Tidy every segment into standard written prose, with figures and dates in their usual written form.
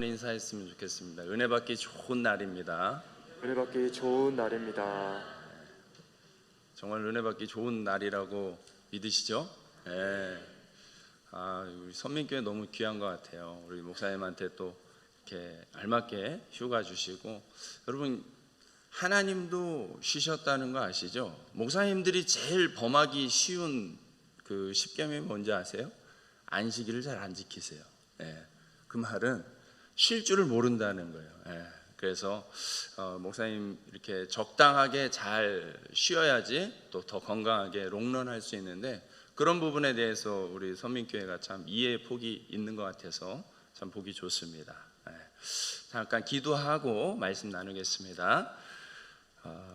인사했으면 좋겠습니다. 은혜 받기 좋은 날입니다. 은혜 받기 좋은 날입니다. 정말 은혜 받기 좋은 날이라고 믿으시죠? 네. 우리 선민교회 너무 귀한 것 같아요. 우리 목사님한테 또 이렇게 알맞게 휴가 주시고, 여러분 하나님도 쉬셨다는 거 아시죠? 목사님들이 제일 범하기 쉬운 그 십계명이 뭔지 아세요? 안식일을 잘 안 지키세요. 그 말은 쉴 줄을 모른다는 거예요. 그래서 목사님 이렇게 적당하게 잘 쉬어야지 또 더 건강하게 롱런할 수 있는데, 그런 부분에 대해서 우리 선민교회가 참 이해의 폭이 있는 것 같아서 참 보기 좋습니다. 잠깐 기도하고 말씀 나누겠습니다.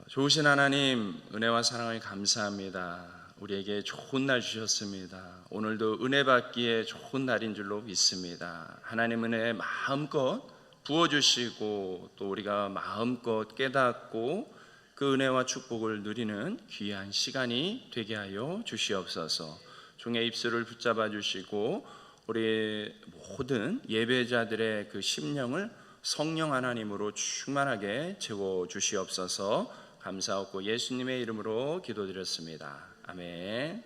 좋으신 하나님, 은혜와 사랑을 감사합니다. 우리에게 좋은 날 주셨습니다. 오늘도 은혜 받기에 좋은 날인 줄로 믿습니다. 하나님 은혜 마음껏 부어주시고 또 우리가 마음껏 깨닫고 그 은혜와 축복을 누리는 귀한 시간이 되게 하여 주시옵소서. 종의 입술을 붙잡아 주시고 우리 모든 예배자들의 그 심령을 성령 하나님으로 충만하게 채워 주시옵소서. 감사하고 예수님의 이름으로 기도드렸습니다. 아멘.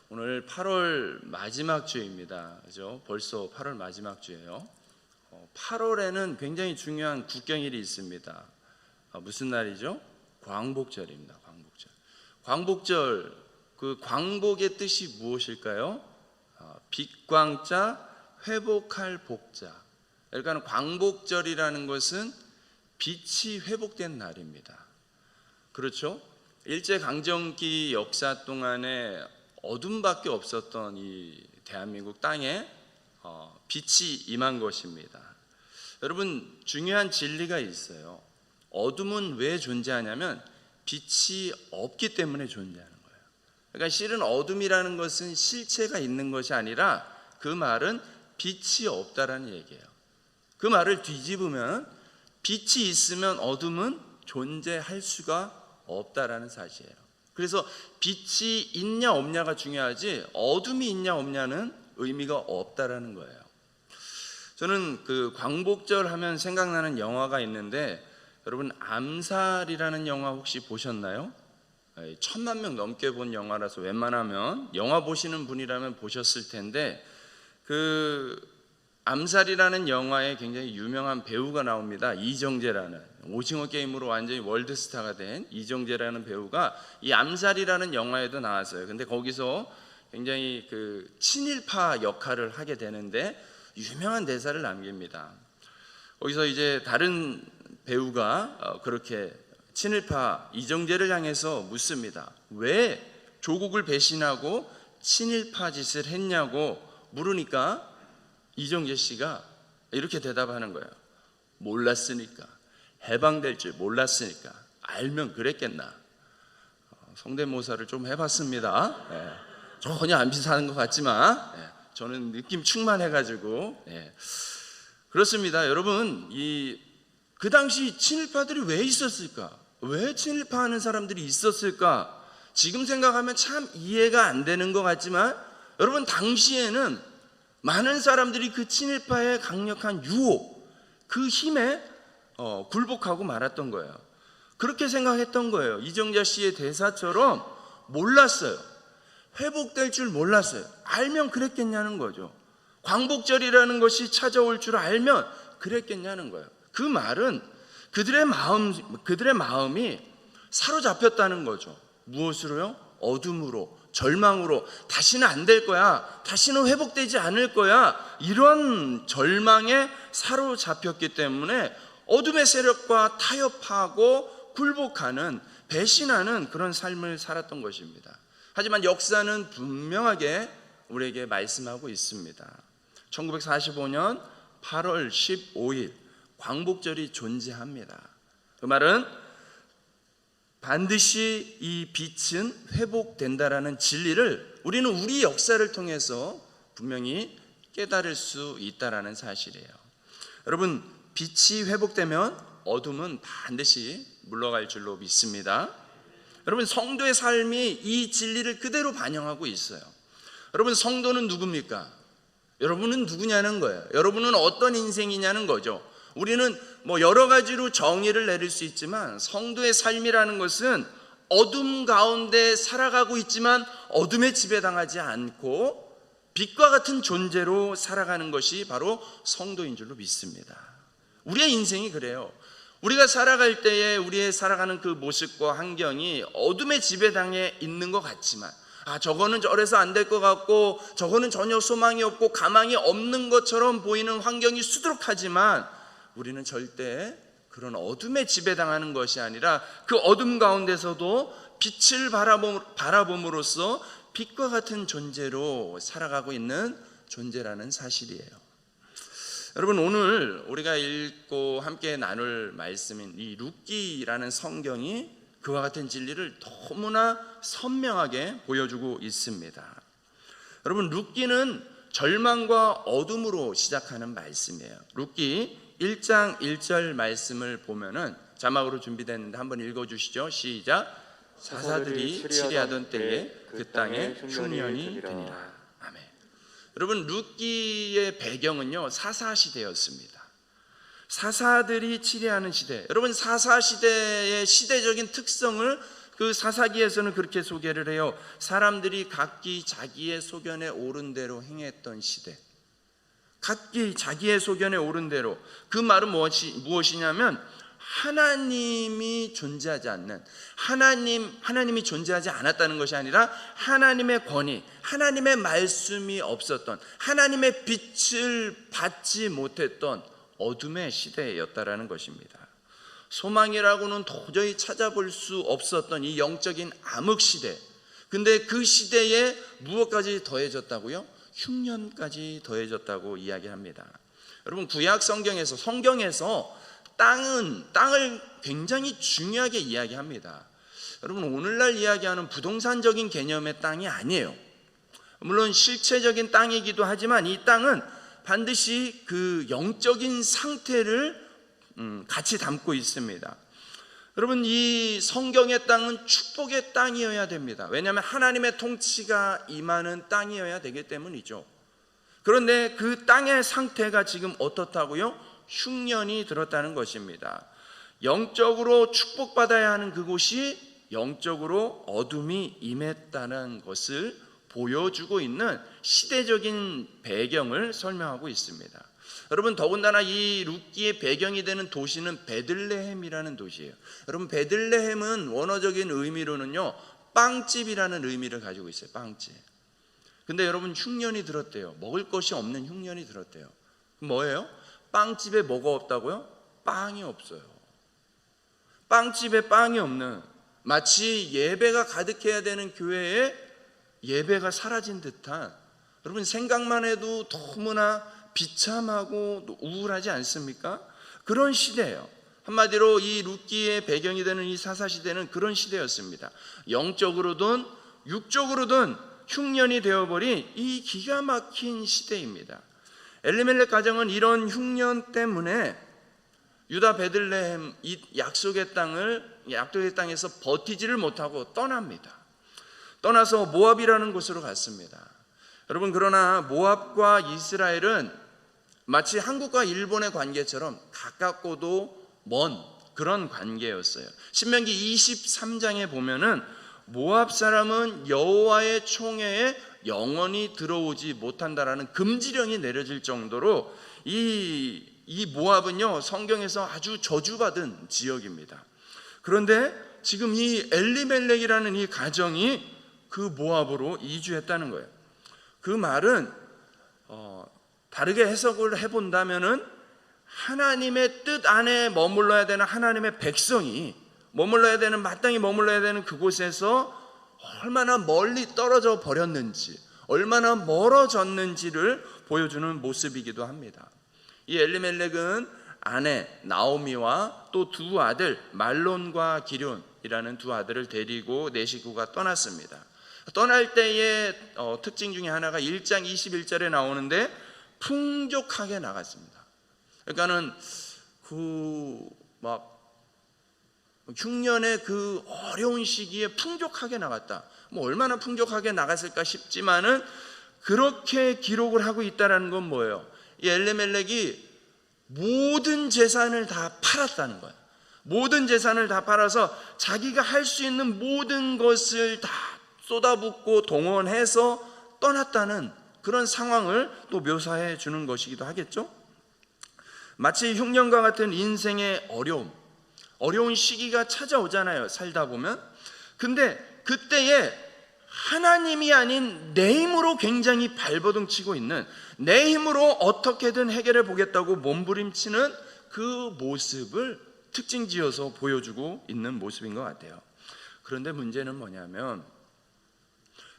오늘 8월 마지막 주입니다. 그죠? 벌써 8월 마지막 주예요. 8월에는 굉장히 중요한 국경일이 있습니다. 무슨 날이죠? 광복절입니다. 광복절. 광복절, 그 광복의 뜻이 무엇일까요? 빛광자, 회복할 복자. 그러니까 광복절이라는 것은 빛이 회복된 날입니다. 그렇죠? 일제강점기 역사 동안에 어둠밖에 없었던 이 대한민국 땅에 빛이 임한 것입니다. 여러분, 중요한 진리가 있어요. 어둠은 왜 존재하냐면 빛이 없기 때문에 존재하는 거예요. 그러니까 실은 어둠이라는 것은 실체가 있는 것이 아니라 그 말은 빛이 없다라는 얘기예요. 그 말을 뒤집으면 빛이 있으면 어둠은 존재할 수가 없다라는 사실이에요. 그래서 빛이 있냐 없냐가 중요하지 어둠이 있냐 없냐는 의미가 없다라는 거예요. 저는 그 광복절 하면 생각나는 영화가 있는데, 여러분 암살이라는 영화 혹시 보셨나요? 1000만 명 넘게 본 영화라서 웬만하면 영화 보시는 분이라면 보셨을 텐데, 그 암살이라는 영화에 굉장히 유명한 배우가 나옵니다. 이정재라는, 오징어 게임으로 완전히 월드스타가 된 이정재라는 배우가 이 암살이라는 영화에도 나왔어요. 근데 거기서 굉장히 그 친일파 역할을 하게 되는데 유명한 대사를 남깁니다. 거기서 이제 다른 배우가 그렇게 친일파 이정재를 향해서 묻습니다. 왜 조국을 배신하고 친일파 짓을 했냐고 물으니까 이정재 씨가 이렇게 대답하는 거예요. 몰랐으니까, 해방될 줄 몰랐으니까, 알면 그랬겠나. 성대모사를 좀 해봤습니다. 전혀 안 비슷한 것 같지만 저는 느낌 충만해가지고 그렇습니다. 여러분, 그 당시 친일파들이 왜 있었을까? 왜 친일파하는 사람들이 있었을까? 지금 생각하면 참 이해가 안 되는 것 같지만, 여러분 당시에는 많은 사람들이 그 친일파의 강력한 유혹, 그 힘에 굴복하고 말았던 거예요. 그렇게 생각했던 거예요. 이정재 씨의 대사처럼 몰랐어요. 회복될 줄 몰랐어요. 알면 그랬겠냐는 거죠. 광복절이라는 것이 찾아올 줄 알면 그랬겠냐는 거예요. 그 말은 그들의 마음이 사로잡혔다는 거죠. 무엇으로요? 어둠으로, 절망으로. 다시는 안 될 거야, 다시는 회복되지 않을 거야, 이런 절망에 사로잡혔기 때문에 어둠의 세력과 타협하고 굴복하는, 배신하는 그런 삶을 살았던 것입니다. 하지만 역사는 분명하게 우리에게 말씀하고 있습니다. 1945년 8월 15일 광복절이 존재합니다. 그 말은 반드시 이 빛은 회복된다라는 진리를 우리는 우리 역사를 통해서 분명히 깨달을 수 있다라는 사실이에요. 여러분, 빛이 회복되면 어둠은 반드시 물러갈 줄로 믿습니다. 여러분, 성도의 삶이 이 진리를 그대로 반영하고 있어요. 여러분, 성도는 누굽니까? 여러분은 누구냐는 거예요. 여러분은 어떤 인생이냐는 거죠. 우리는 뭐 여러 가지로 정의를 내릴 수 있지만 성도의 삶이라는 것은 어둠 가운데 살아가고 있지만 어둠에 지배당하지 않고 빛과 같은 존재로 살아가는 것이 바로 성도인 줄로 믿습니다. 우리의 인생이 그래요. 우리가 살아갈 때에 우리의 살아가는 그 모습과 환경이 어둠에 지배당해 있는 것 같지만 저거는 저래서 안 될 것 같고 저거는 전혀 소망이 없고 가망이 없는 것처럼 보이는 환경이 수두룩하지만 우리는 절대 그런 어둠에 지배당하는 것이 아니라 그 어둠 가운데서도 빛을 바라봄으로써 빛과 같은 존재로 살아가고 있는 존재라는 사실이에요. 여러분, 오늘 우리가 읽고 함께 나눌 말씀인 이 룻기라는 성경이 그와 같은 진리를 너무나 선명하게 보여주고 있습니다. 여러분, 룻기는 절망과 어둠으로 시작하는 말씀이에요. 룻기 1장 1절 말씀을 보면은 자막으로 준비됐는데 한번 읽어주시죠. 시작. 사사들이 치리하던 때에 그 땅에 흉년이 드니라. 아멘. 여러분, 룻기의 배경은요 사사시대였습니다. 사사들이 치리하는 시대. 여러분, 사사시대의 시대적인 특성을 그 사사기에서는 그렇게 소개를 해요. 사람들이 각기 자기의 소견에 옳은 대로 행했던 시대. 각기 자기의 소견에 옳은 대로. 그 말은 무엇이냐면 하나님이 존재하지 않는, 하나님이 존재하지 않았다는 것이 아니라 하나님의 권위, 하나님의 말씀이 없었던, 하나님의 빛을 받지 못했던 어둠의 시대였다라는 것입니다. 소망이라고는 도저히 찾아볼 수 없었던 이 영적인 암흑 시대. 근데 그 시대에 무엇까지 더해졌다고요? 흉년까지 더해졌다고 이야기합니다. 여러분, 구약 성경에서 땅을 굉장히 중요하게 이야기합니다. 여러분, 오늘날 이야기하는 부동산적인 개념의 땅이 아니에요. 물론 실체적인 땅이기도 하지만 이 땅은 반드시 그 영적인 상태를 같이 담고 있습니다. 여러분, 이 성경의 땅은 축복의 땅이어야 됩니다. 왜냐하면 하나님의 통치가 임하는 땅이어야 되기 때문이죠. 그런데 그 땅의 상태가 지금 어떻다고요? 흉년이 들었다는 것입니다. 영적으로 축복받아야 하는 그곳이 영적으로 어둠이 임했다는 것을 보여주고 있는 시대적인 배경을 설명하고 있습니다. 여러분, 더군다나 이 룻기의 배경이 되는 도시는 베들레헴이라는 도시예요. 여러분, 베들레헴은 원어적인 의미로는요 빵집이라는 의미를 가지고 있어요. 빵집. 근데 여러분, 흉년이 들었대요. 먹을 것이 없는 흉년이 들었대요. 뭐예요? 빵집에 뭐가 없다고요? 빵이 없어요. 빵집에 빵이 없는, 마치 예배가 가득해야 되는 교회에 예배가 사라진 듯한, 여러분 생각만 해도 너무나 비참하고 우울하지 않습니까? 그런 시대예요. 한마디로 이 룻기의 배경이 되는 이 사사시대는 그런 시대였습니다. 영적으로든 육적으로든 흉년이 되어버린 이 기가 막힌 시대입니다. 엘리멜렉 가정은 이런 흉년 때문에 유다 베들레헴 이 약속의 땅에서 버티지를 못하고 떠납니다. 떠나서 모압이라는 곳으로 갔습니다. 여러분, 그러나 모압과 이스라엘은 마치 한국과 일본의 관계처럼 가깝고도 먼 그런 관계였어요. 신명기 23장에 보면은 모압 사람은 여호와의 총회에 영원히 들어오지 못한다라는 금지령이 내려질 정도로 이 모압은요 성경에서 아주 저주받은 지역입니다. 그런데 지금 이 엘리멜렉이라는 이 가정이 그 모압으로 이주했다는 거예요. 그 말은 다르게 해석을 해본다면은 하나님의 뜻 안에 머물러야 되는 하나님의 백성이 머물러야 되는, 마땅히 머물러야 되는 그곳에서 얼마나 멀리 떨어져 버렸는지, 얼마나 멀어졌는지를 보여주는 모습이기도 합니다. 이 엘리멜렉은 아내 나오미와 또 두 아들 말론과 기럨이라는 두 아들을 데리고 네 식구가 떠났습니다. 떠날 때의 특징 중에 하나가 1장 21절에 나오는데 풍족하게 나갔습니다. 그러니까는 흉년의 그 어려운 시기에 풍족하게 나갔다. 얼마나 풍족하게 나갔을까 싶지만은 그렇게 기록을 하고 있다는 건 뭐예요? 이 엘리멜렉이 모든 재산을 다 팔았다는 거예요. 모든 재산을 다 팔아서 자기가 할 수 있는 모든 것을 다 쏟아붓고 동원해서 떠났다는 그런 상황을 또 묘사해 주는 것이기도 하겠죠. 마치 흉년과 같은 인생의 어려운 시기가 찾아오잖아요, 살다 보면. 근데 그때에 하나님이 아닌 내 힘으로 굉장히 발버둥치고 있는, 내 힘으로 어떻게든 해결해 보겠다고 몸부림치는 그 모습을 특징지어서 보여주고 있는 모습인 것 같아요. 그런데 문제는 뭐냐면,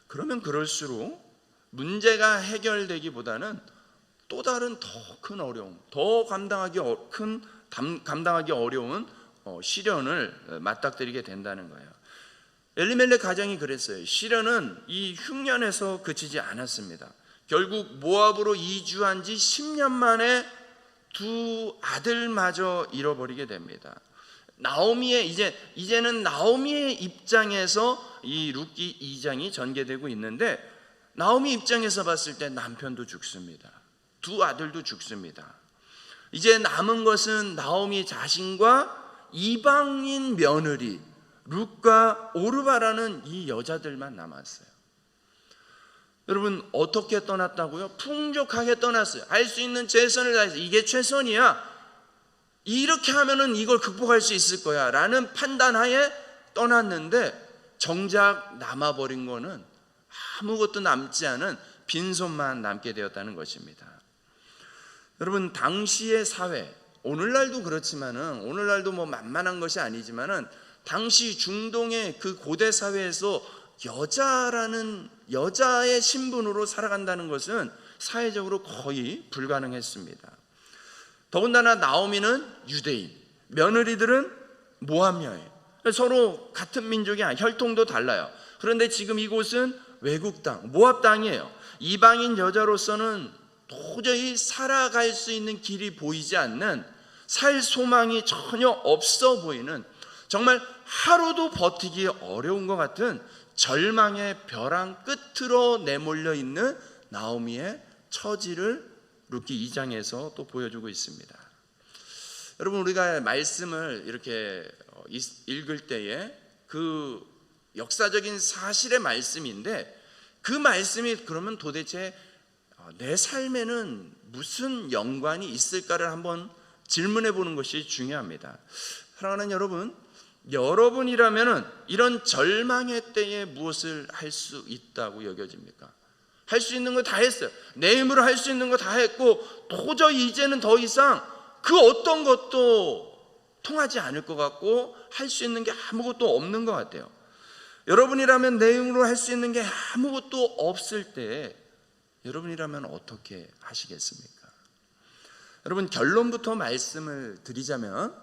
그러면 그럴수록 문제가 해결되기보다는 또 다른 더 큰 어려움, 더 감당하기 어려운 시련을 맞닥뜨리게 된다는 거예요. 엘리멜렉 가정이 그랬어요. 시련은 이 흉년에서 그치지 않았습니다. 결국 모압으로 이주한 지 10년 만에 두 아들마저 잃어버리게 됩니다. 이제는 나오미의 입장에서 이 룻기 2장이 전개되고 있는데, 나오미 입장에서 봤을 때 남편도 죽습니다. 두 아들도 죽습니다. 이제 남은 것은 나오미 자신과 이방인 며느리 룻과 오르바라는 이 여자들만 남았어요. 여러분, 어떻게 떠났다고요? 풍족하게 떠났어요. 할 수 있는 최선을 다해서 이게 최선이야, 이렇게 하면은 이걸 극복할 수 있을 거야 라는 판단하에 떠났는데, 정작 남아버린 거는 아무것도 남지 않은 빈손만 남게 되었다는 것입니다. 여러분, 당시의 사회, 오늘날도 그렇지만은, 오늘날도 뭐 만만한 것이 아니지만은, 당시 중동의 그 고대 사회에서 여자의 신분으로 살아간다는 것은 사회적으로 거의 불가능했습니다. 더군다나 나오미는 유대인, 며느리들은 모압녀예요. 서로 같은 민족이 아니에요. 혈통도 달라요. 그런데 지금 이곳은 외국 땅, 모압 땅이에요. 이방인 여자로서는 도저히 살아갈 수 있는 길이 보이지 않는, 살 소망이 전혀 없어 보이는, 정말 하루도 버티기 어려운 것 같은 절망의 벼랑 끝으로 내몰려 있는 나오미의 처지를 룻기 2장에서 또 보여주고 있습니다. 여러분, 우리가 말씀을 이렇게 읽을 때에 그 역사적인 사실의 말씀인데, 그 말씀이 그러면 도대체 내 삶에는 무슨 연관이 있을까를 한번 질문해 보는 것이 중요합니다. 사랑하는 여러분, 여러분이라면 이런 절망의 때에 무엇을 할 수 있다고 여겨집니까? 할 수 있는 거 다 했어요. 내 힘으로 할 수 있는 거 다 했고, 도저히 이제는 더 이상 그 어떤 것도 통하지 않을 것 같고, 할 수 있는 게 아무것도 없는 것 같아요. 여러분이라면 내 힘으로 할 수 있는 게 아무것도 없을 때 여러분이라면 어떻게 하시겠습니까? 여러분, 결론부터 말씀을 드리자면,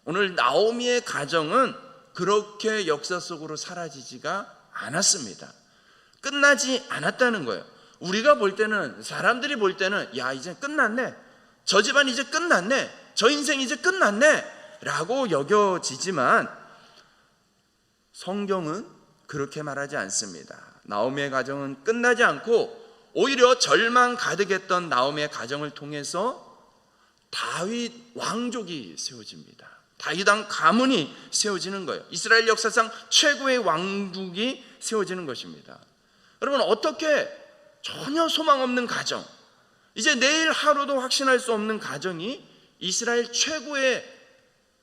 오늘 나오미의 가정은 그렇게 역사 속으로 사라지지가 않았습니다. 끝나지 않았다는 거예요. 우리가 볼 때는, 사람들이 볼 때는, 야, 이제 끝났네, 저 집안 이제 끝났네, 저 인생 이제 끝났네 라고 여겨지지만, 성경은 그렇게 말하지 않습니다. 나오미의 가정은 끝나지 않고, 오히려 절망 가득했던 나오미의 가정을 통해서 다윗 왕족이 세워집니다. 다윗왕 가문이 세워지는 거예요. 이스라엘 역사상 최고의 왕국이 세워지는 것입니다. 여러분, 어떻게 전혀 소망 없는 가정, 이제 내일 하루도 확신할 수 없는 가정이 이스라엘 최고의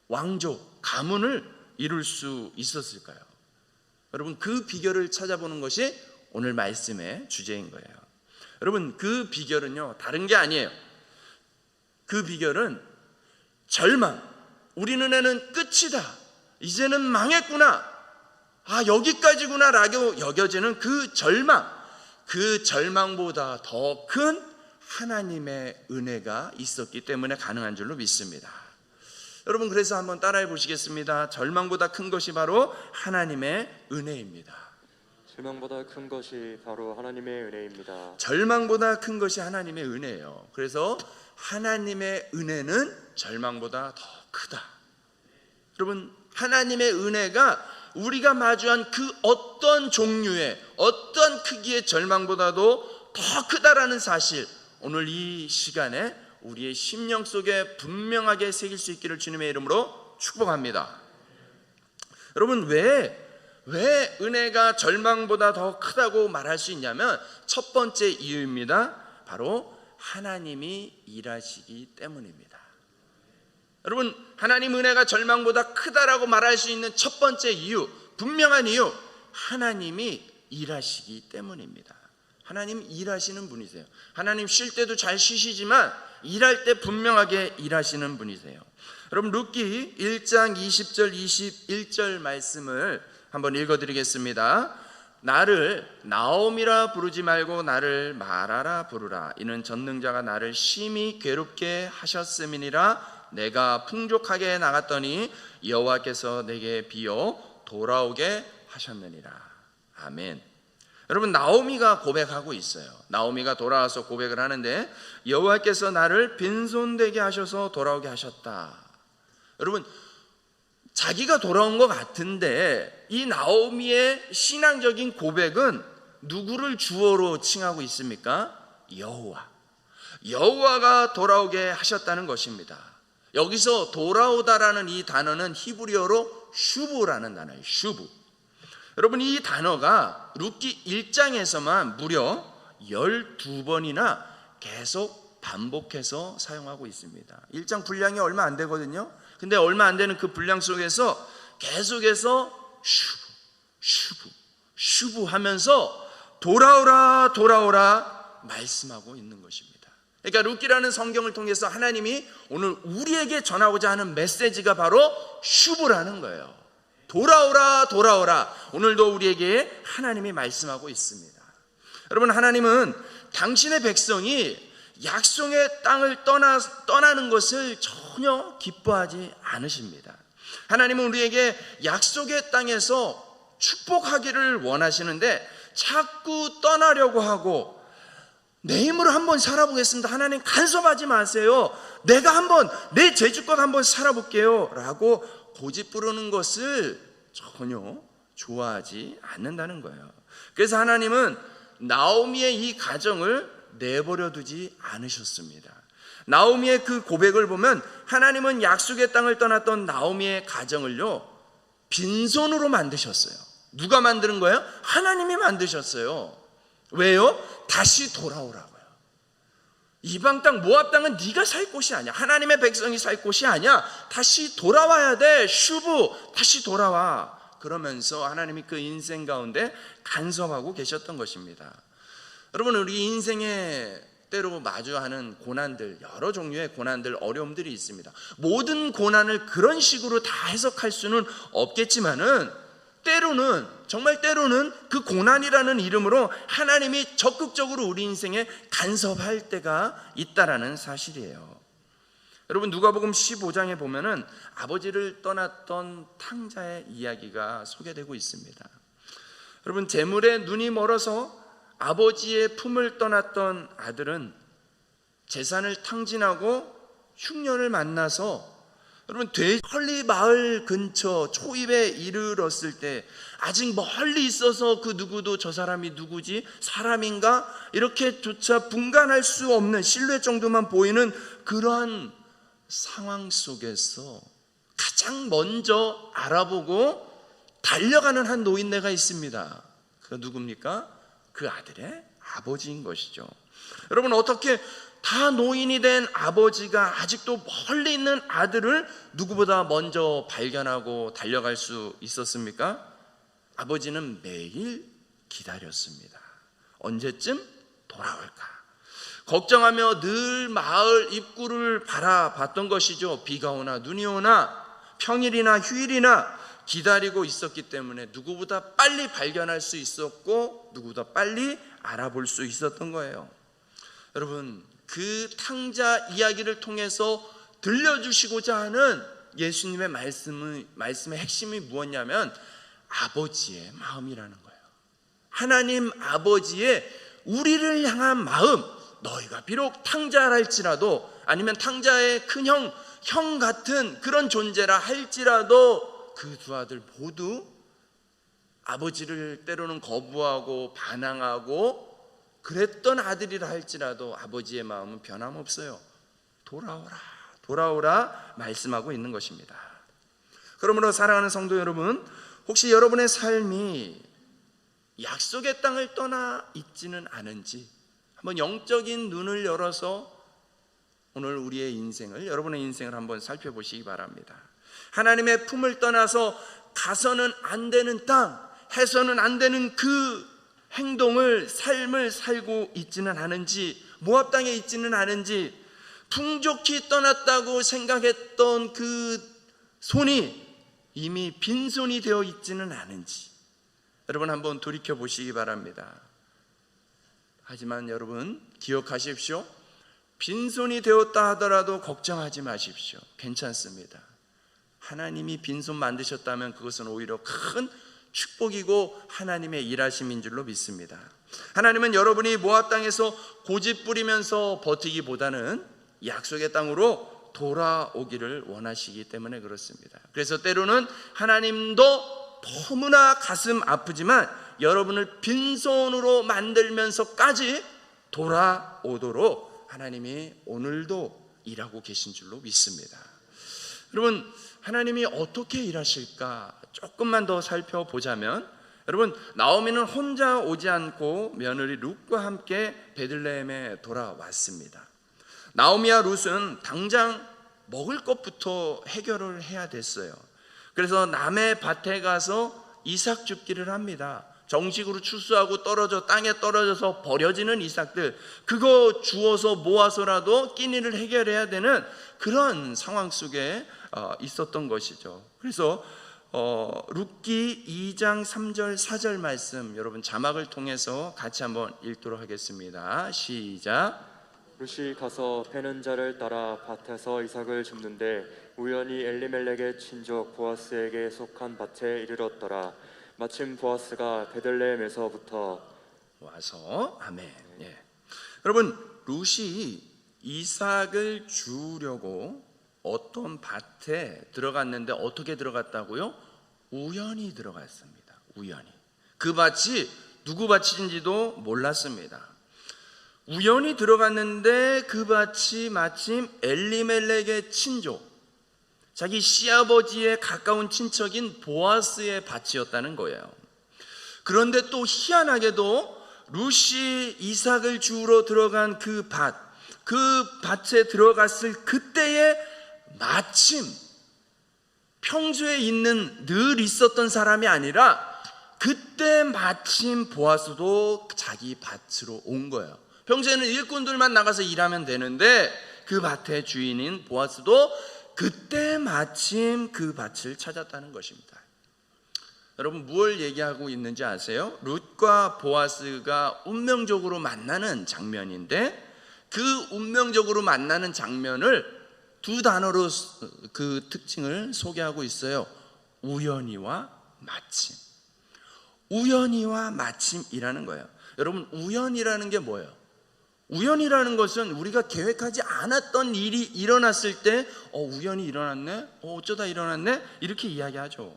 왕족, 가문을 이룰 수 있었을까요? 여러분, 그 비결을 찾아보는 것이 오늘 말씀의 주제인 거예요. 여러분, 그 비결은요, 다른 게 아니에요. 그 비결은 절망, 우리 눈에는 끝이다, 이제는 망했구나, 여기까지구나 라고 여겨지는 그 절망, 그 절망보다 더 큰 하나님의 은혜가 있었기 때문에 가능한 줄로 믿습니다. 여러분, 그래서 한번 따라해 보시겠습니다. 절망보다 큰 것이 바로 하나님의 은혜입니다. 절망보다 큰 것이 바로 하나님의 은혜입니다. 절망보다 큰 것이 하나님의 은혜예요. 그래서 하나님의 은혜는 절망보다 더 크다. 여러분, 하나님의 은혜가 우리가 마주한 그 어떤 종류의, 어떤 크기의 절망보다도 더 크다라는 사실, 오늘 이 시간에 우리의 심령 속에 분명하게 새길 수 있기를 주님의 이름으로 축복합니다. 여러분, 왜 은혜가 절망보다 더 크다고 말할 수 있냐면 첫 번째 이유입니다. 바로 하나님이 일하시기 때문입니다. 여러분, 하나님 은혜가 절망보다 크다라고 말할 수 있는 첫 번째 이유, 분명한 이유, 하나님이 일하시기 때문입니다. 하나님 일하시는 분이세요. 하나님 쉴 때도 잘 쉬시지만 일할 때 분명하게 일하시는 분이세요. 여러분, 룻기 1장 20절 21절 말씀을 한번 읽어드리겠습니다. 나를 나옴이라 부르지 말고 나를 마라라 부르라. 이는 전능자가 나를 심히 괴롭게 하셨음이니라. 내가 풍족하게 나갔더니 여호와께서 내게 비어 돌아오게 하셨느니라. 아멘. 여러분, 나오미가 고백하고 있어요. 나오미가 돌아와서 고백을 하는데 여호와께서 나를 빈손되게 하셔서 돌아오게 하셨다. 여러분, 자기가 돌아온 것 같은데 이 나오미의 신앙적인 고백은 누구를 주어로 칭하고 있습니까? 여호와가 돌아오게 하셨다는 것입니다. 여기서 돌아오다라는 이 단어는 히브리어로 슈브라는 단어예요. 슈브. 여러분, 이 단어가 룻기 1장에서만 무려 12번이나 계속 반복해서 사용하고 있습니다. 1장 분량이 얼마 안 되거든요. 근데 얼마 안 되는 그 분량 속에서 계속해서 슈브 하면서 돌아오라 말씀하고 있는 것입니다. 그러니까 룻기라는 성경을 통해서 하나님이 오늘 우리에게 전하고자 하는 메시지가 바로 슈브라는 거예요. 돌아오라. 오늘도 우리에게 하나님이 말씀하고 있습니다. 여러분, 하나님은 당신의 백성이 약속의 땅을 떠나는 것을 전혀 기뻐하지 않으십니다. 하나님은 우리에게 약속의 땅에서 축복하기를 원하시는데 자꾸 떠나려고 하고, 내 힘으로 한번 살아보겠습니다. 하나님, 간섭하지 마세요. 내가 한번 내 제주껏 한번 살아볼게요 라고 고집 부르는 것을 전혀 좋아하지 않는다는 거예요. 그래서 하나님은 나오미의 이 가정을 내버려 두지 않으셨습니다. 나오미의 그 고백을 보면 하나님은 약속의 땅을 떠났던 나오미의 가정을요, 빈손으로 만드셨어요. 누가 만드는 거예요? 하나님이 만드셨어요. 왜요? 다시 돌아오라고요. 이방 땅 모압 땅은 네가 살 곳이 아니야. 하나님의 백성이 살 곳이 아니야. 다시 돌아와야 돼. 슈브, 다시 돌아와. 그러면서 하나님이 그 인생 가운데 간섭하고 계셨던 것입니다. 여러분, 우리 인생에 때로 마주하는 고난들, 여러 종류의 고난들, 어려움들이 있습니다. 모든 고난을 그런 식으로 다 해석할 수는 없겠지만은 때로는, 정말 때로는 그 고난이라는 이름으로 하나님이 적극적으로 우리 인생에 간섭할 때가 있다라는 사실이에요. 여러분, 누가복음 15장에 보면은 아버지를 떠났던 탕자의 이야기가 소개되고 있습니다. 여러분, 재물에 눈이 멀어서 아버지의 품을 떠났던 아들은 재산을 탕진하고 흉년을 만나서, 여러분, 되헐리 마을 근처 초입에 이르렀을 때 아직 멀리 있어서 그 누구도 저 사람이 누구지? 사람인가? 이렇게조차 분간할 수 없는 실루엣 정도만 보이는 그러한 상황 속에서 가장 먼저 알아보고 달려가는 한 노인네가 있습니다. 그 누굽니까? 그 아들의 아버지인 것이죠. 여러분, 어떻게 다 노인이 된 아버지가 아직도 멀리 있는 아들을 누구보다 먼저 발견하고 달려갈 수 있었습니까? 아버지는 매일 기다렸습니다. 언제쯤 돌아올까? 걱정하며 늘 마을 입구를 바라봤던 것이죠. 비가 오나 눈이 오나 평일이나 휴일이나 기다리고 있었기 때문에 누구보다 빨리 발견할 수 있었고 누구보다 빨리 알아볼 수 있었던 거예요. 여러분, 그 탕자 이야기를 통해서 들려주시고자 하는 예수님의 말씀의 핵심이 무엇냐면 아버지의 마음이라는 거예요. 하나님 아버지의 우리를 향한 마음, 너희가 비록 탕자랄지라도, 아니면 탕자의 큰 형 같은 그런 존재라 할지라도 그 두 아들 모두 아버지를 때로는 거부하고 반항하고 그랬던 아들이라 할지라도 아버지의 마음은 변함없어요. 돌아오라, 돌아오라 말씀하고 있는 것입니다. 그러므로 사랑하는 성도 여러분, 혹시 여러분의 삶이 약속의 땅을 떠나 있지는 않은지 한번 영적인 눈을 열어서 오늘 우리의 인생을, 여러분의 인생을 한번 살펴보시기 바랍니다. 하나님의 품을 떠나서 가서는 안 되는 땅, 해서는 안 되는 그 행동을, 삶을 살고 있지는 않은지, 모압 땅에 있지는 않은지, 풍족히 떠났다고 생각했던 그 손이 이미 빈손이 되어 있지는 않은지 여러분 한번 돌이켜 보시기 바랍니다. 하지만 여러분 기억하십시오. 빈손이 되었다 하더라도 걱정하지 마십시오. 괜찮습니다. 하나님이 빈손 만드셨다면 그것은 오히려 큰 축복이고 하나님의 일하심인 줄로 믿습니다. 하나님은 여러분이 모압 땅에서 고집 부리면서 버티기보다는 약속의 땅으로 돌아오기를 원하시기 때문에 그렇습니다. 그래서 때로는 하나님도 너무나 가슴 아프지만 여러분을 빈손으로 만들면서까지 돌아오도록 하나님이 오늘도 일하고 계신 줄로 믿습니다. 여러분, 하나님이 어떻게 일하실까 조금만 더 살펴보자면, 여러분, 나오미는 혼자 오지 않고 며느리 룻과 함께 베들레헴에 돌아왔습니다. 나오미와 룻은 당장 먹을 것부터 해결을 해야 됐어요. 그래서 남의 밭에 가서 이삭 줍기를 합니다. 정식으로 추수하고 땅에 떨어져서 버려지는 이삭들, 그거 주워서 모아서라도 끼니를 해결해야 되는 그런 상황 속에 있었던 것이죠. 그래서 룻기 2장 3절 4절 말씀 여러분 자막을 통해서 같이 한번 읽도록 하겠습니다. 시작. 룻이 가서 패는 자를 따라 밭에서 이삭을 줍는데 우연히 엘리멜렉의 친족 보아스에게 속한 밭에 이르렀더라. 마침 보아스가 베들레헴에서부터 와서 아멘. 예. 여러분, 룻이 이삭을 주려고 어떤 밭에 들어갔는데 어떻게 들어갔다고요? 우연히 들어갔습니다. 우연히. 그 밭이 누구 밭인지도 몰랐습니다. 우연히 들어갔는데 그 밭이 마침 엘리멜렉의 친족, 자기 시아버지의 가까운 친척인 보아스의 밭이었다는 거예요. 그런데 또 희한하게도 룻이 이삭을 주우러 들어간 그 밭에 들어갔을 그때에 마침 평소에 늘 있었던 사람이 아니라 그때 마침 보아스도 자기 밭으로 온 거예요. 평소에는 일꾼들만 나가서 일하면 되는데 그 밭의 주인인 보아스도 그때 마침 그 밭을 찾았다는 것입니다. 여러분, 무엇을 얘기하고 있는지 아세요? 룻과 보아스가 운명적으로 만나는 장면인데 그 운명적으로 만나는 장면을 두 단어로 그 특징을 소개하고 있어요. 우연히와 마침. 우연히와 마침이라는 거예요. 여러분, 우연이라는 게 뭐예요? 우연이라는 것은 우리가 계획하지 않았던 일이 일어났을 때 우연히 일어났네? 어쩌다 일어났네? 이렇게 이야기하죠.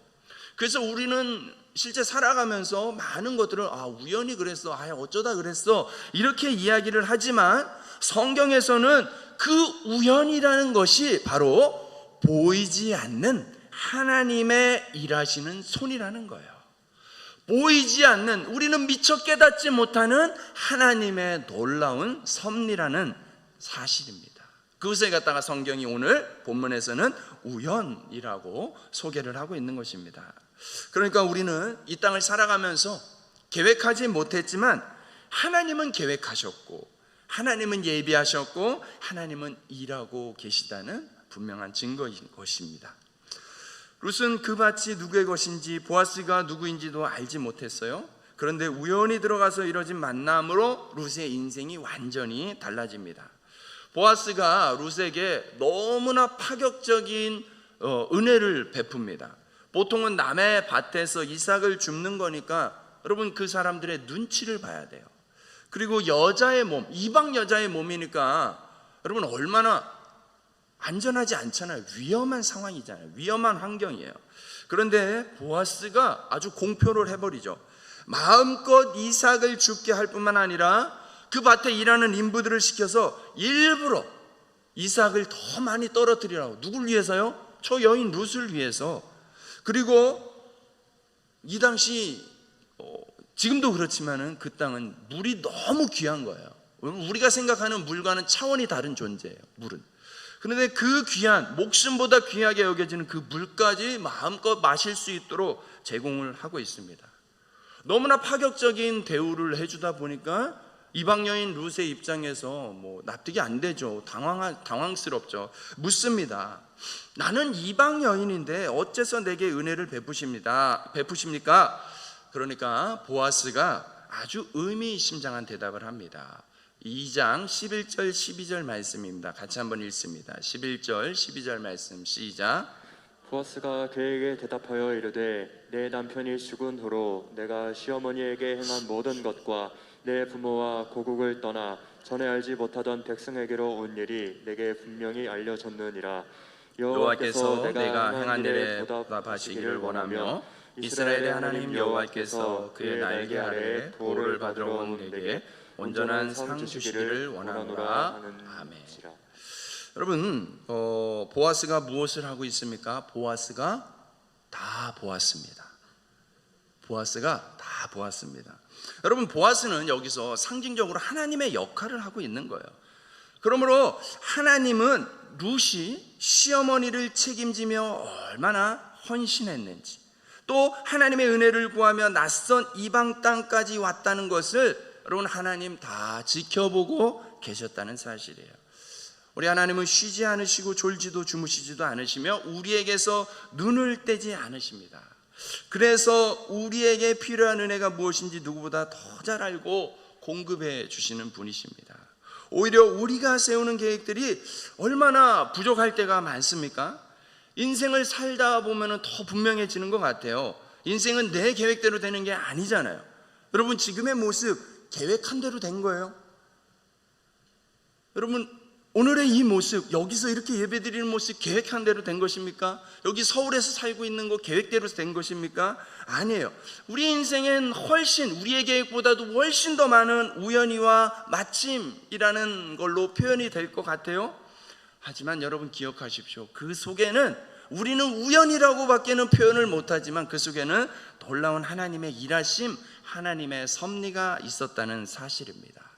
그래서 우리는 실제 살아가면서 많은 것들을 우연히 그랬어, 어쩌다 그랬어 이렇게 이야기를 하지만 성경에서는 그 우연이라는 것이 바로 보이지 않는 하나님의 일하시는 손이라는 거예요. 보이지 않는, 우리는 미처 깨닫지 못하는 하나님의 놀라운 섭리라는 사실입니다. 그것에 갖다가 성경이 오늘 본문에서는 우연이라고 소개를 하고 있는 것입니다. 그러니까 우리는 이 땅을 살아가면서 계획하지 못했지만 하나님은 계획하셨고 하나님은 예비하셨고 하나님은 일하고 계시다는 분명한 증거인 것입니다. 룻은 그 밭이 누구의 것인지 보아스가 누구인지도 알지 못했어요. 그런데 우연히 들어가서 이뤄진 만남으로 룻의 인생이 완전히 달라집니다. 보아스가 룻에게 너무나 파격적인 은혜를 베풉니다. 보통은 남의 밭에서 이삭을 줍는 거니까 여러분 그 사람들의 눈치를 봐야 돼요. 그리고 여자의 몸, 이방 여자의 몸이니까 여러분 얼마나 안전하지 않잖아요. 위험한 상황이잖아요. 위험한 환경이에요. 그런데 보아스가 아주 공표를 해버리죠. 마음껏 이삭을 줍게 할 뿐만 아니라 그 밭에 일하는 인부들을 시켜서 일부러 이삭을 더 많이 떨어뜨리라고. 누굴 위해서요? 저 여인 룻을 위해서. 그리고 이 당시 지금도 그렇지만은 그 땅은 물이 너무 귀한 거예요. 우리가 생각하는 물과는 차원이 다른 존재예요, 물은. 그런데 그 귀한, 목숨보다 귀하게 여겨지는 그 물까지 마음껏 마실 수 있도록 제공을 하고 있습니다. 너무나 파격적인 대우를 해주다 보니까 이방 여인 룻의 입장에서 납득이 안 되죠. 당황스럽죠. 묻습니다. 나는 이방 여인인데 어째서 내게 은혜를 베푸십니까? 그러니까 보아스가 아주 의미심장한 대답을 합니다. 2장 11절 12절 말씀입니다. 같이 한번 읽습니다. 11절 12절 말씀 시작. 보아스가 그에게 대답하여 이르되 내 남편이 죽은 후로 내가 시어머니에게 행한 모든 것과 내 부모와 고국을 떠나 전에 알지 못하던 백성에게로 온 일이 내게 분명히 알려졌느니라. 여호와께서 내가 행한 일에 보답하시기를 원하며 이스라엘의 하나님 여호와께서 그의 날개 아래 보호를 받으러 온 내게 온전한 상 주시기를 원하노라. 아멘. 여러분, 보아스가 무엇을 하고 있습니까? 보아스가 다 보았습니다. 보아스가 다 보았습니다. 여러분, 보아스는 여기서 상징적으로 하나님의 역할을 하고 있는 거예요. 그러므로 하나님은 룻이 시어머니를 책임지며 얼마나 헌신했는지, 또 하나님의 은혜를 구하며 낯선 이방 땅까지 왔다는 것을 여러분, 하나님 다 지켜보고 계셨다는 사실이에요. 우리 하나님은 쉬지 않으시고 졸지도 주무시지도 않으시며 우리에게서 눈을 떼지 않으십니다. 그래서 우리에게 필요한 은혜가 무엇인지 누구보다 더 잘 알고 공급해 주시는 분이십니다. 오히려 우리가 세우는 계획들이 얼마나 부족할 때가 많습니까? 인생을 살다 보면 더 분명해지는 것 같아요. 인생은 내 계획대로 되는 게 아니잖아요. 여러분, 지금의 모습 계획한 대로 된 거예요. 여러분, 오늘의 이 모습, 여기서 이렇게 예배드리는 모습 계획한 대로 된 것입니까? 여기 서울에서 살고 있는 거 계획대로 된 것입니까? 아니에요. 우리 인생엔 훨씬, 우리의 계획보다도 훨씬 더 많은 우연히와 마침이라는 걸로 표현이 될 것 같아요. 하지만 여러분 기억하십시오. 그 속에는 우리는 우연이라고 밖에는 표현을 못하지만 그 속에는 놀라운 하나님의 일하심, 하나님의 섭리가 있었다는 사실입니다.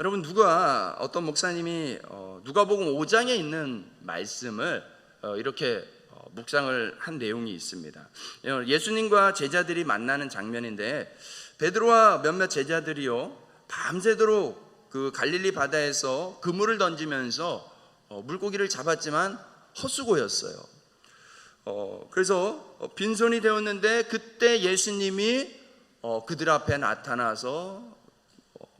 여러분, 어떤 목사님이 누가복음 5장에 있는 말씀을 이렇게 묵상을 한 내용이 있습니다. 예수님과 제자들이 만나는 장면인데, 베드로와 몇몇 제자들이요 밤새도록 그 갈릴리 바다에서 그물을 던지면서 물고기를 잡았지만 헛수고였어요. 그래서 빈손이 되었는데 그때 예수님이 그들 앞에 나타나서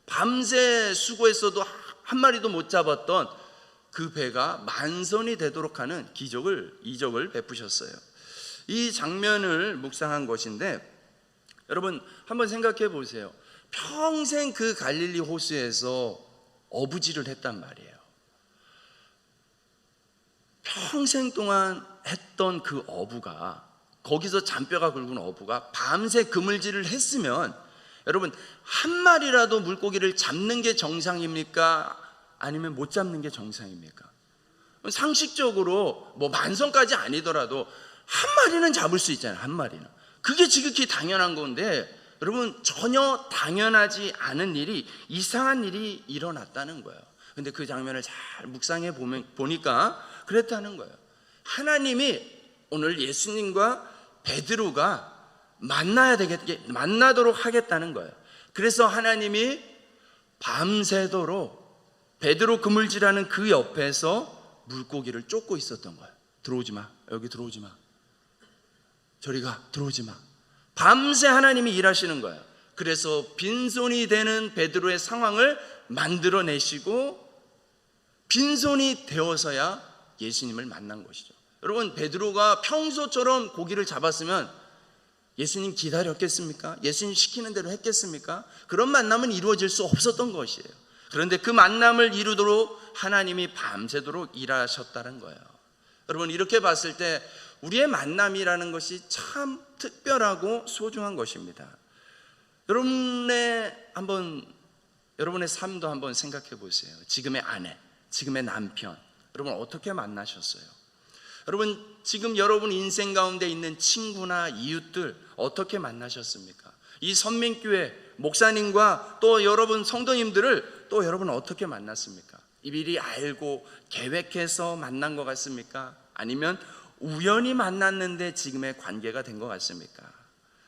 밤새 수고했어도 한 마리도 못 잡았던 그 배가 만선이 되도록 하는 이적을 베푸셨어요. 이 장면을 묵상한 것인데, 여러분 한번 생각해 보세요. 평생 그 갈릴리 호수에서 어부질을 했단 말이에요. 평생 동안 했던 그 어부가, 거기서 잔뼈가 굵은 어부가 밤새 그물질을 했으면 여러분, 한 마리라도 물고기를 잡는 게 정상입니까? 아니면 못 잡는 게 정상입니까? 상식적으로 만선까지 아니더라도 한 마리는 잡을 수 있잖아요. 한 마리는. 그게 지극히 당연한 건데, 여러분 전혀 당연하지 않은 일이, 이상한 일이 일어났다는 거예요. 근데 그 장면을 잘 묵상해 보니까 그랬다는 거예요. 하나님이 오늘 예수님과 베드로가 만나도록 하겠다는 거예요. 그래서 하나님이 밤새도록 베드로 그물질하는 그 옆에서 물고기를 쫓고 있었던 거예요. 들어오지 마, 여기 들어오지 마, 저리 가, 들어오지 마. 밤새 하나님이 일하시는 거예요. 그래서 빈손이 되는 베드로의 상황을 만들어내시고 빈손이 되어서야 예수님을 만난 것이죠. 여러분, 베드로가 평소처럼 고기를 잡았으면 예수님 기다렸겠습니까? 예수님 시키는 대로 했겠습니까? 그런 만남은 이루어질 수 없었던 것이에요. 그런데 그 만남을 이루도록 하나님이 밤새도록 일하셨다는 거예요. 여러분, 이렇게 봤을 때 우리의 만남이라는 것이 참 특별하고 소중한 것입니다. 여러분의 한번 여러분의 삶도 한번 생각해 보세요. 지금의 아내, 지금의 남편, 여러분 어떻게 만나셨어요? 여러분 지금 여러분 인생 가운데 있는 친구나 이웃들 어떻게 만나셨습니까? 이 선민교회 목사님과 또 여러분 성도님들을 또 여러분 어떻게 만났습니까? 미리 알고 계획해서 만난 것 같습니까? 아니면 우연히 만났는데 지금의 관계가 된 것 같습니까?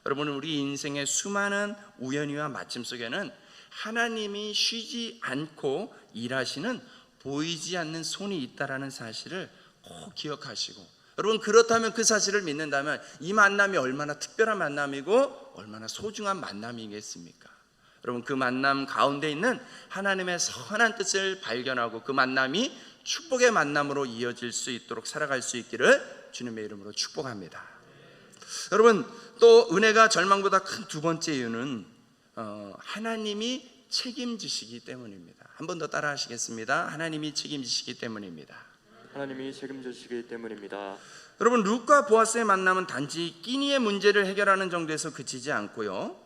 여러분 우리 인생의 수많은 우연히와 마침 속에는 하나님이 쉬지 않고 일하시는 보이지 않는 손이 있다라는 사실을 꼭 기억하시고, 여러분 그렇다면 그 사실을 믿는다면 이 만남이 얼마나 특별한 만남이고 얼마나 소중한 만남이겠습니까? 여러분 그 만남 가운데 있는 하나님의 선한 뜻을 발견하고 그 만남이 축복의 만남으로 이어질 수 있도록 살아갈 수 있기를 주님의 이름으로 축복합니다. 여러분 또 은혜가 절망보다 큰 두 번째 이유는 하나님이 책임지시기 때문입니다. 한 번 더 따라 하시겠습니다. 하나님이 책임지시기 때문입니다. 하나님이 책임지시기 때문입니다. 여러분 룻과 보아스의 만남은 단지 끼니의 문제를 해결하는 정도에서 그치지 않고요,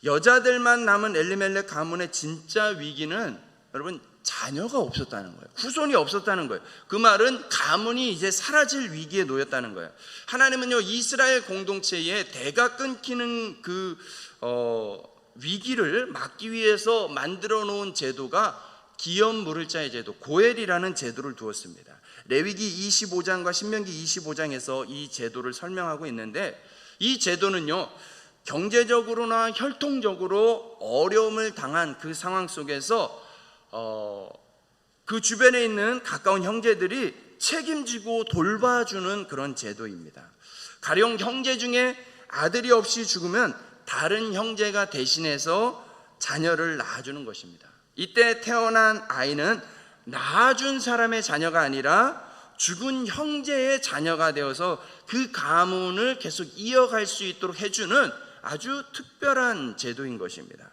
여자들만 남은 엘리멜렉 가문의 진짜 위기는 여러분 자녀가 없었다는 거예요. 후손이 없었다는 거예요. 그 말은 가문이 이제 사라질 위기에 놓였다는 거예요. 하나님은요 이스라엘 공동체에 대가 끊기는 그 위기를 막기 위해서 만들어 놓은 제도가 기업 물을 자의 제도, 고엘이라는 제도를 두었습니다. 레위기 25장과 신명기 25장에서 이 제도를 설명하고 있는데, 이 제도는요 경제적으로나 혈통적으로 어려움을 당한 그 상황 속에서 그 주변에 있는 가까운 형제들이 책임지고 돌봐주는 그런 제도입니다. 가령 형제 중에 아들이 없이 죽으면 다른 형제가 대신해서 자녀를 낳아주는 것입니다. 이때 태어난 아이는 낳아준 사람의 자녀가 아니라 죽은 형제의 자녀가 되어서 그 가문을 계속 이어갈 수 있도록 해주는 아주 특별한 제도인 것입니다.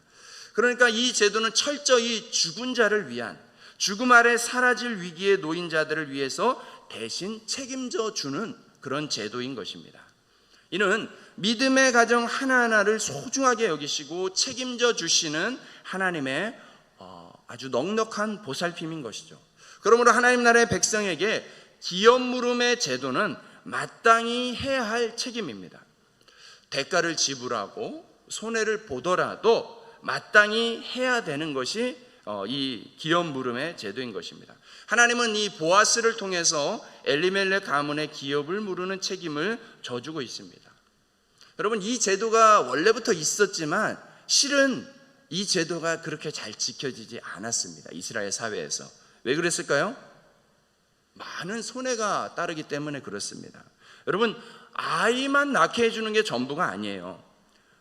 그러니까 이 제도는 철저히 죽은 자를 위한, 죽음 아래 사라질 위기에 놓인 자들을 위해서 대신 책임져 주는 그런 제도인 것입니다. 이는 믿음의 가정 하나하나를 소중하게 여기시고 책임져 주시는 하나님의 아주 넉넉한 보살핌인 것이죠. 그러므로 하나님 나라의 백성에게 기업 물음의 제도는 마땅히 해야 할 책임입니다. 대가를 지불하고 손해를 보더라도 마땅히 해야 되는 것이 이 기업 물음의 제도인 것입니다. 하나님은 이 보아스를 통해서 엘리멜렉 가문의 기업을 물으는 책임을 져주고 있습니다. 여러분 이 제도가 원래부터 있었지만 실은 이 제도가 그렇게 잘 지켜지지 않았습니다. 이스라엘 사회에서. 왜 그랬을까요? 많은 손해가 따르기 때문에 그렇습니다. 여러분 아이만 낳게 해주는 게 전부가 아니에요.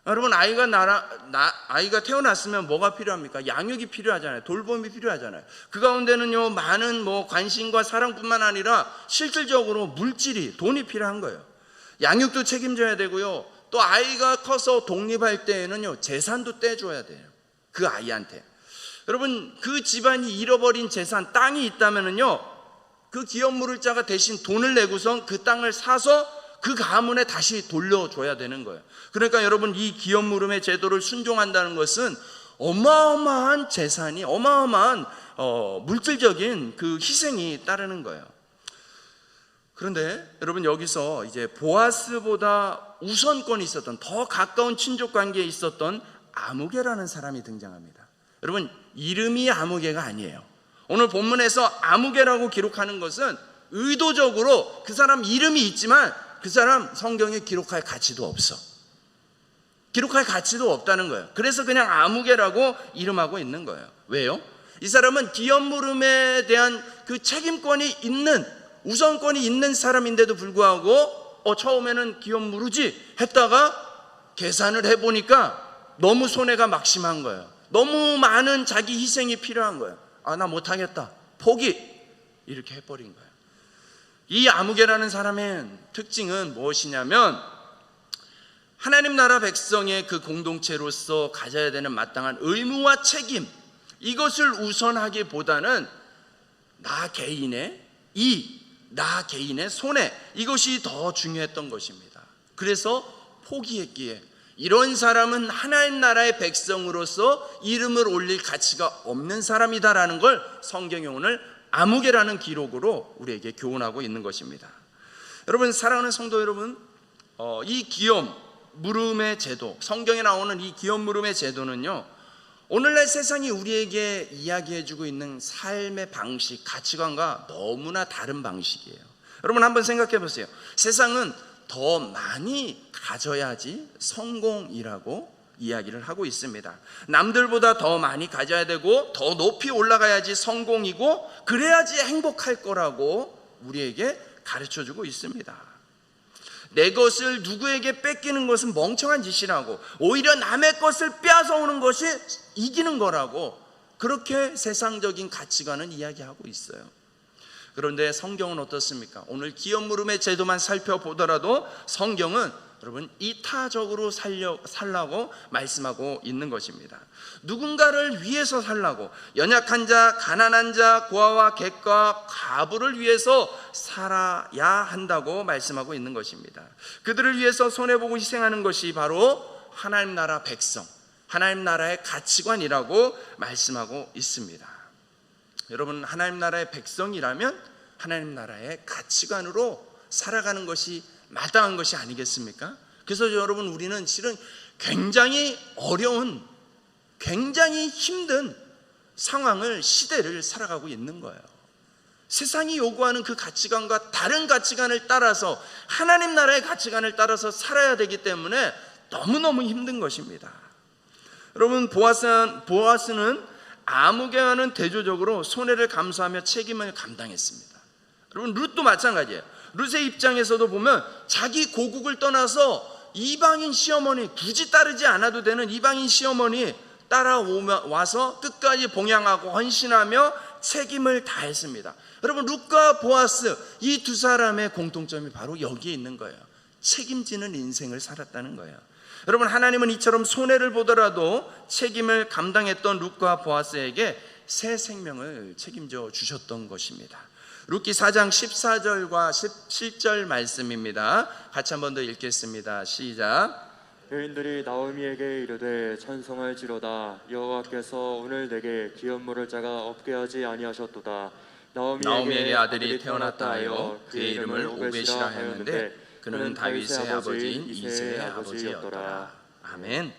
여러분 아이가 태어났으면 뭐가 필요합니까? 양육이 필요하잖아요. 돌봄이 필요하잖아요. 그 가운데는요 많은 관심과 사랑뿐만 아니라 실질적으로 물질이, 돈이 필요한 거예요. 양육도 책임져야 되고요, 또 아이가 커서 독립할 때에는요 재산도 떼줘야 돼요. 그 아이한테. 여러분 그 집안이 잃어버린 재산, 땅이 있다면은요 그 기업 물을 자가 대신 돈을 내고선 그 땅을 사서 그 가문에 다시 돌려줘야 되는 거예요. 그러니까 여러분 이 기업 물음의 제도를 순종한다는 것은 어마어마한 재산이, 어마어마한 물질적인 그 희생이 따르는 거예요. 그런데 여러분 여기서 이제 보아스보다 우선권이 있었던, 더 가까운 친족 관계에 있었던 아무개라는 사람이 등장합니다. 여러분 이름이 아무개가 아니에요. 오늘 본문에서 아무개라고 기록하는 것은 의도적으로 그 사람 이름이 있지만 그 사람 성경에 기록할 가치도 없어. 기록할 가치도 없다는 거예요. 그래서 그냥 아무개라고 이름하고 있는 거예요. 왜요? 이 사람은 기업 물음에 대한 그 책임권이 있는, 우선권이 있는 사람인데도 불구하고 처음에는 기업 물으지 했다가 계산을 해보니까 너무 손해가 막심한 거예요. 너무 많은 자기 희생이 필요한 거예요. 나 못하겠다, 포기, 이렇게 해버린 거예요. 이 아무개라는 사람의 특징은 무엇이냐면 하나님 나라 백성의 그 공동체로서 가져야 되는 마땅한 의무와 책임, 이것을 우선하기보다는 나 개인의 손해, 이것이 더 중요했던 것입니다. 그래서 포기했기에 이런 사람은 하나님 나라의 백성으로서 이름을 올릴 가치가 없는 사람이다라는 걸 성경이 오늘 아무개라는 기록으로 우리에게 교훈하고 있는 것입니다. 여러분, 사랑하는 성도 여러분, 이 기업 물음의 제도, 성경에 나오는 이 기업 물음의 제도는요, 오늘날 세상이 우리에게 이야기해주고 있는 삶의 방식, 가치관과 너무나 다른 방식이에요. 여러분, 한번 생각해 보세요. 세상은 더 많이 가져야지 성공이라고 이야기를 하고 있습니다. 남들보다 더 많이 가져야 되고 더 높이 올라가야지 성공이고 그래야지 행복할 거라고 우리에게 가르쳐주고 있습니다. 내 것을 누구에게 뺏기는 것은 멍청한 짓이라고, 오히려 남의 것을 빼앗아오는 것이 이기는 거라고, 그렇게 세상적인 가치관은 이야기하고 있어요. 그런데 성경은 어떻습니까? 오늘 기업 물음의 제도만 살펴보더라도 성경은 여러분 이타적으로 살라고 말씀하고 있는 것입니다. 누군가를 위해서 살라고, 연약한 자, 가난한 자, 고아와 객과 과부를 위해서 살아야 한다고 말씀하고 있는 것입니다. 그들을 위해서 손해보고 희생하는 것이 바로 하나님 나라 백성, 하나님 나라의 가치관이라고 말씀하고 있습니다. 여러분, 하나님 나라의 백성이라면 하나님 나라의 가치관으로 살아가는 것이 마땅한 것이 아니겠습니까? 그래서 여러분, 우리는 실은 굉장히 어려운, 굉장히 힘든 상황을, 시대를 살아가고 있는 거예요. 세상이 요구하는 그 가치관과 다른 가치관을 따라서, 하나님 나라의 가치관을 따라서 살아야 되기 때문에 너무너무 힘든 것입니다. 여러분, 보아스는 아무개와는 대조적으로 손해를 감수하며 책임을 감당했습니다. 여러분, 룻도 마찬가지예요. 룻의 입장에서도 보면 자기 고국을 떠나서 이방인 시어머니, 굳이 따르지 않아도 되는 이방인 시어머니 따라와서 끝까지 봉양하고 헌신하며 책임을 다했습니다. 여러분, 룻과 보아스, 이 두 사람의 공통점이 바로 여기에 있는 거예요. 책임지는 인생을 살았다는 거예요. 여러분, 하나님은 이처럼 손해를 보더라도 책임을 감당했던 룻과 보아스에게 새 생명을 책임져 주셨던 것입니다. 룻기 4장 14절과 17절 말씀입니다. 같이 한 번 더 읽겠습니다. 시작. 여인들이 나오미에게 이르되 찬송할지로다. 여호와께서 오늘 내게 기업 물을 자가 없게 하지 아니하셨도다. 나오미에게 아들이 태어났다 하여 그의 이름을 오벳이라 하였는데 그는 다윗의 아버지인 이새의 아버지였더라. 아멘.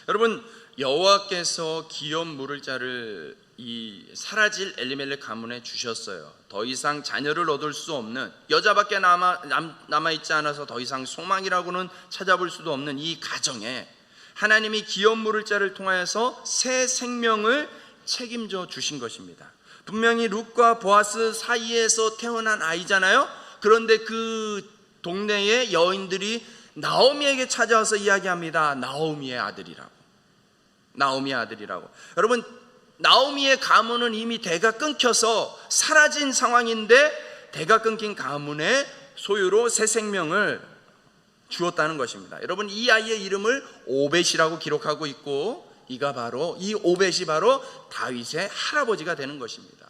여러분, 여호와께서 기업 물을 자를 이 사라질 엘리멜렉 가문에 주셨어요. 더 이상 자녀를 얻을 수 없는, 여자밖에 남아있지 않아서 더 이상 소망이라고는 찾아볼 수도 없는 이 가정에 하나님이 기업 물을 자를 통하여서 새 생명을 책임져 주신 것입니다. 분명히 룻과 보아스 사이에서 태어난 아이잖아요. 그런데 그 동네의 여인들이 나오미에게 찾아와서 이야기합니다. 나오미의 아들이라고. 나오미의 아들이라고. 여러분, 나오미의 가문은 이미 대가 끊겨서 사라진 상황인데 대가 끊긴 가문의 소유로 새 생명을 주었다는 것입니다. 여러분, 이 아이의 이름을 오벳이라고 기록하고 있고, 이 오벳이 바로 다윗의 할아버지가 되는 것입니다.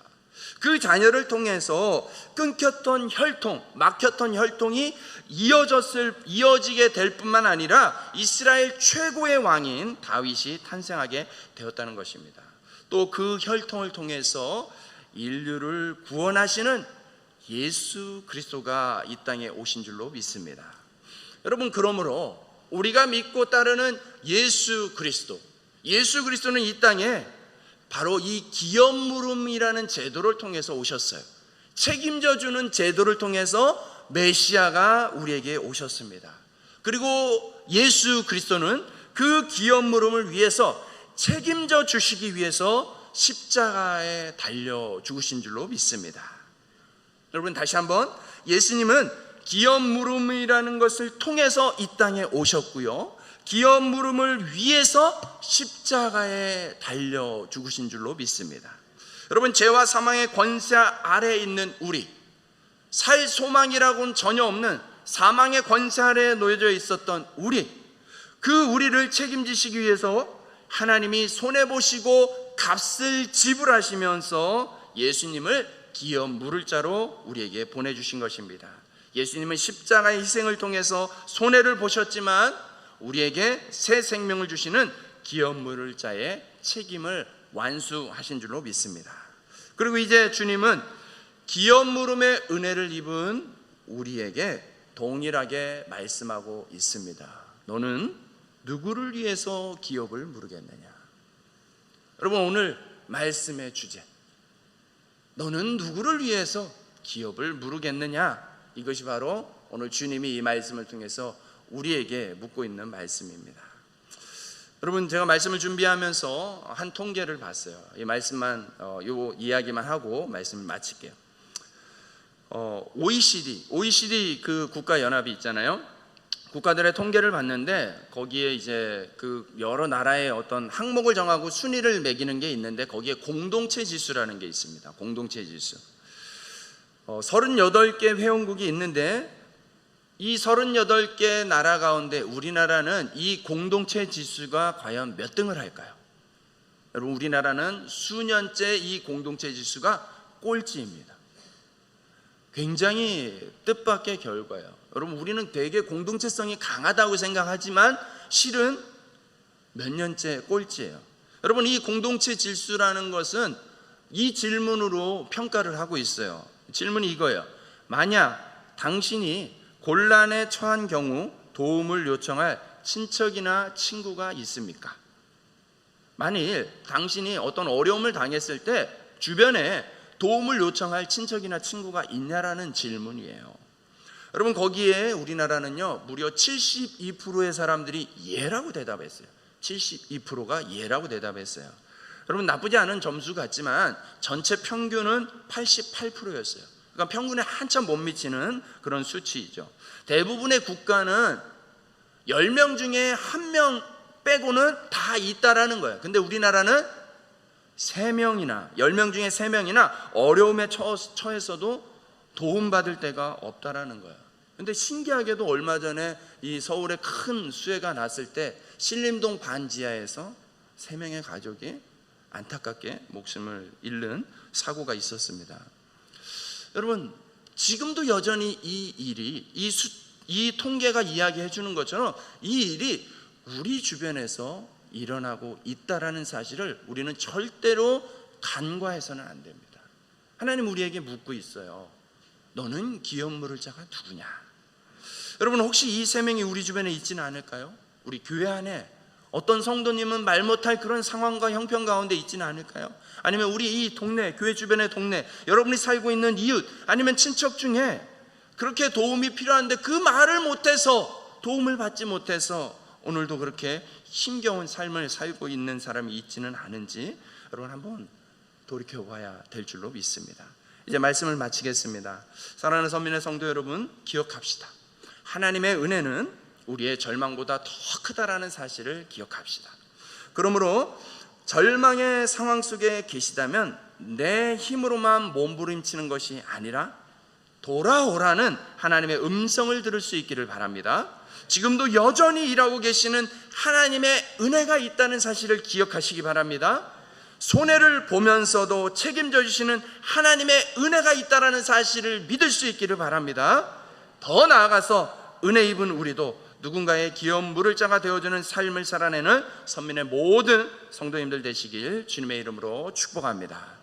그 자녀를 통해서 끊겼던 혈통, 막혔던 혈통이 이어지게 될 뿐만 아니라 이스라엘 최고의 왕인 다윗이 탄생하게 되었다는 것입니다. 또 그 혈통을 통해서 인류를 구원하시는 예수 그리스도가 이 땅에 오신 줄로 믿습니다. 여러분, 그러므로 우리가 믿고 따르는 예수 그리스도는 이 땅에 바로 이 기업 물음이라는 제도를 통해서 오셨어요. 책임져 주는 제도를 통해서 메시아가 우리에게 오셨습니다. 그리고 예수 그리스도는 그 기업 물음을 위해서 책임져 주시기 위해서 십자가에 달려 죽으신 줄로 믿습니다. 여러분, 다시 한번, 예수님은 기업 물음이라는 것을 통해서 이 땅에 오셨고요, 기업 물음을 위해서 십자가에 달려 죽으신 줄로 믿습니다. 여러분, 죄와 사망의 권세 아래에 있는 우리, 살 소망이라고는 전혀 없는 사망의 권세 아래에 놓여져 있었던 그 우리를 책임지시기 위해서 하나님이 손해보시고 값을 지불하시면서 예수님을 기업 물을 자로 우리에게 보내주신 것입니다. 예수님은 십자가의 희생을 통해서 손해를 보셨지만 우리에게 새 생명을 주시는 기업 물을 자의 책임을 완수하신 줄로 믿습니다. 그리고 이제 주님은 기업 물음의 은혜를 입은 우리에게 동일하게 말씀하고 있습니다. 너는 누구를 위해서 기업을 물으겠느냐? 여러분, 오늘 말씀의 주제, 너는 누구를 위해서 기업을 물으겠느냐? 이것이 바로 오늘 주님이 이 말씀을 통해서 우리에게 묻고 있는 말씀입니다. 여러분, 제가 말씀을 준비하면서 한 통계를 봤어요. 이 말씀만, 요 이야기만 하고 말씀을 마칠게요. OECD 그 국가 연합이 있잖아요. 국가들의 통계를 봤는데 거기에 이제 그 여러 나라의 어떤 항목을 정하고 순위를 매기는 게 있는데 거기에 공동체 지수라는 게 있습니다. 공동체 지수. 38개 회원국이 있는데 이 38개 나라 가운데 우리나라는 이 공동체 지수가 과연 몇 등을 할까요? 여러분, 우리나라는 수년째 이 공동체 지수가 꼴찌입니다. 굉장히 뜻밖의 결과예요. 여러분, 우리는 되게 공동체성이 강하다고 생각하지만 실은 몇 년째 꼴찌예요. 여러분, 이 공동체 지수라는 것은 이 질문으로 평가를 하고 있어요. 질문이 이거예요. 만약 당신이 곤란에 처한 경우 도움을 요청할 친척이나 친구가 있습니까? 만일 당신이 어떤 어려움을 당했을 때 주변에 도움을 요청할 친척이나 친구가 있냐라는 질문이에요. 여러분, 거기에 우리나라는요 무려 72%의 사람들이 예라고 대답했어요. 72%가 예라고 대답했어요. 여러분, 나쁘지 않은 점수 같지만 전체 평균은 88%였어요. 그러니까 평균에 한참 못 미치는 그런 수치이죠. 대부분의 국가는 10명 중에 1명 빼고는 다 있다라는 거예요. 근데 우리나라는 3명이나 10명 중에 3명이나 어려움에 처했어도 도움받을 데가 없다라는 거예요. 근데 신기하게도 얼마 전에 이 서울에 큰 수해가 났을 때 신림동 반지하에서 3명의 가족이 안타깝게 목숨을 잃는 사고가 있었습니다. 여러분, 지금도 여전히 이 일이 이 통계가 이야기해 주는 것처럼 이 일이 우리 주변에서 일어나고 있다라는 사실을 우리는 절대로 간과해서는 안 됩니다. 하나님 우리에게 묻고 있어요. 너는 기업 물을 자가 누구냐? 여러분, 혹시 이 3명이 우리 주변에 있지는 않을까요? 우리 교회 안에 어떤 성도님은 말 못할 그런 상황과 형편 가운데 있지는 않을까요? 아니면 우리 이 동네, 교회 주변의 동네, 여러분이 살고 있는 이웃, 아니면 친척 중에 그렇게 도움이 필요한데 그 말을 못해서, 도움을 받지 못해서 오늘도 그렇게 힘겨운 삶을 살고 있는 사람이 있지는 않은지 여러분 한번 돌이켜봐야 될 줄로 믿습니다. 이제 말씀을 마치겠습니다. 사랑하는 선민의 성도 여러분, 기억합시다. 하나님의 은혜는 우리의 절망보다 더 크다라는 사실을 기억합시다. 그러므로 절망의 상황 속에 계시다면 내 힘으로만 몸부림치는 것이 아니라 돌아오라는 하나님의 음성을 들을 수 있기를 바랍니다. 지금도 여전히 일하고 계시는 하나님의 은혜가 있다는 사실을 기억하시기 바랍니다. 손해를 보면서도 책임져 주시는 하나님의 은혜가 있다는 사실을 믿을 수 있기를 바랍니다. 더 나아가서 은혜 입은 우리도 누군가의 기업 물을 자가 되어주는 삶을 살아내는 선민의 모든 성도님들 되시길 주님의 이름으로 축복합니다.